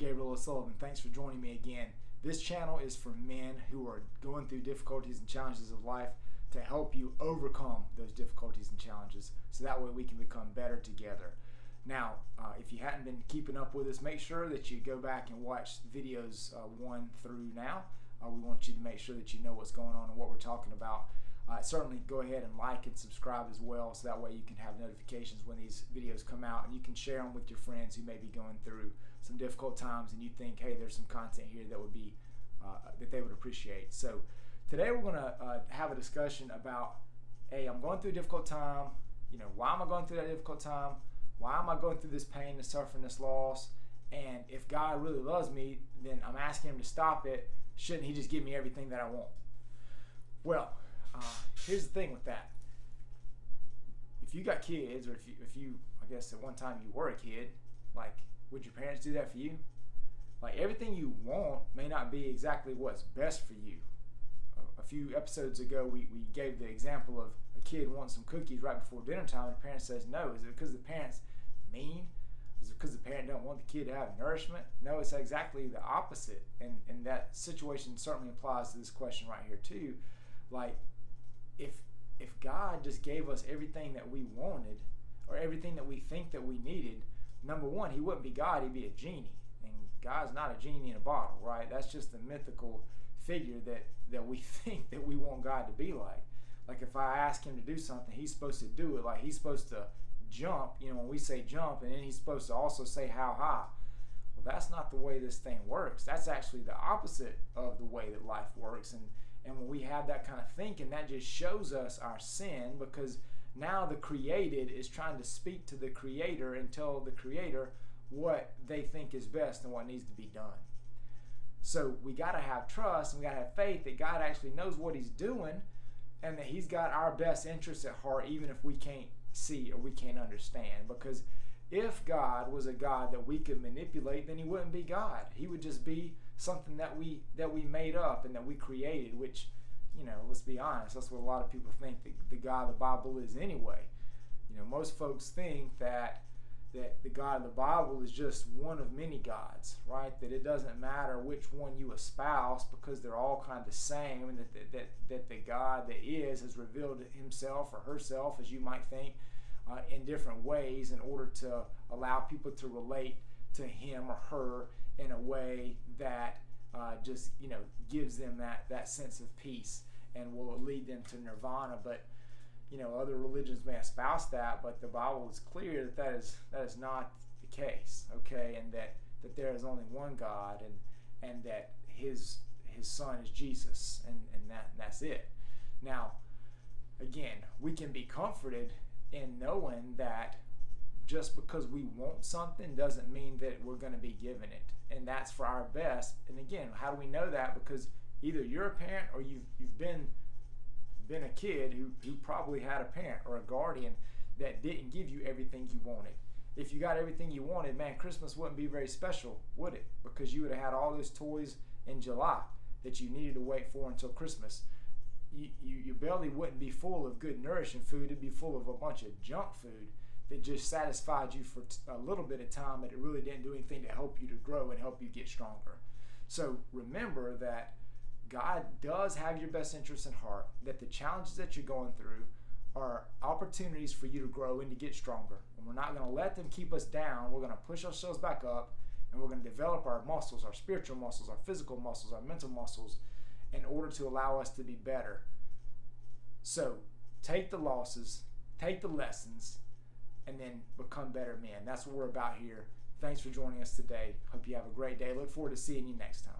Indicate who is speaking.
Speaker 1: Gabriel O'Sullivan. Thanks for joining me again. This channel is for men who are going through difficulties and challenges of life to help you overcome those difficulties and challenges so that way we can become better together. Now, if you hadn't been keeping up with us, make sure that you go back and watch videos 1 through now. We want you to make sure that you know what's going on and what we're talking about. Certainly go ahead and like and subscribe as well, so that way you can have notifications when these videos come out, and you can share them with your friends who may be going through some difficult times and you think, hey, there's some content here that would be that they would appreciate. So today we're going to have a discussion about, hey, I'm going through a difficult time. Why am I going through that difficult time? Why am I going through this pain, this suffering, this loss? And if God really loves me, then I'm asking him to stop it. Shouldn't he just give me everything that I want? Well, here's the thing with that. If you got kids, or if you, I guess at one time you were a kid, like, would your parents do that for you? Like, everything you want may not be exactly what's best for you. A few episodes ago, we gave the example of a kid wanting some cookies right before dinner time, and the parent says no. Is it because the parent's mean? Is it because the parent don't want the kid to have nourishment? No, it's exactly the opposite. And that situation certainly applies to this question right here too. Like, if God just gave us everything that we wanted, or everything that we think that we needed, number one, he wouldn't be God, he'd be a genie. And God's not a genie in a bottle, right? That's just a mythical figure that we think that we want God to be like. Like, if I ask him to do something, he's supposed to do it. Like, he's supposed to jump, when we say jump, and then he's supposed to also say how high. Well, that's not the way this thing works. That's actually the opposite of the way that life works. And when we have that kind of thinking, that just shows us our sin, because now the created is trying to speak to the creator and tell the creator what they think is best and what needs to be done. So we got to have trust, and we got to have faith that God actually knows what he's doing, and that he's got our best interests at heart, even if we can't see or we can't understand. Because if God was a God that we could manipulate, then he wouldn't be God. He would just be something that we made up and that we created, which, let's be honest, that's what a lot of people think the God of the Bible is anyway. Most folks think that the God of the Bible is just one of many gods, right? That it doesn't matter which one you espouse, because they're all kind of the same, and that the God that is has revealed himself or herself, as you might think, in different ways in order to allow people to relate to him or her in a way that just gives them that sense of peace and will lead them to nirvana. But other religions may espouse that, but the Bible is clear that is not the case, okay? And that there is only one God, and that his son is Jesus, and that's it. Now, again, we can be comforted in knowing that just because we want something doesn't mean that we're going to be given it, and that's for our best. And again, how do we know that? Because either you're a parent, or you've been a kid who probably had a parent or a guardian that didn't give you everything you wanted. If you got everything you wanted, man, Christmas wouldn't be very special, would it? Because you would have had all those toys in July that you needed to wait for until Christmas. Your belly wouldn't be full of good nourishing food. It'd be full of a bunch of junk food that just satisfied you for a little bit of time, but it really didn't do anything to help you to grow and help you get stronger. So remember that God does have your best interests in heart, that the challenges that you're going through are opportunities for you to grow and to get stronger. And we're not going to let them keep us down. We're going to push ourselves back up, and we're going to develop our muscles, our spiritual muscles, our physical muscles, our mental muscles, in order to allow us to be better. So take the losses, take the lessons, and then become better men. That's what we're about here. Thanks for joining us today. Hope you have a great day. Look forward to seeing you next time.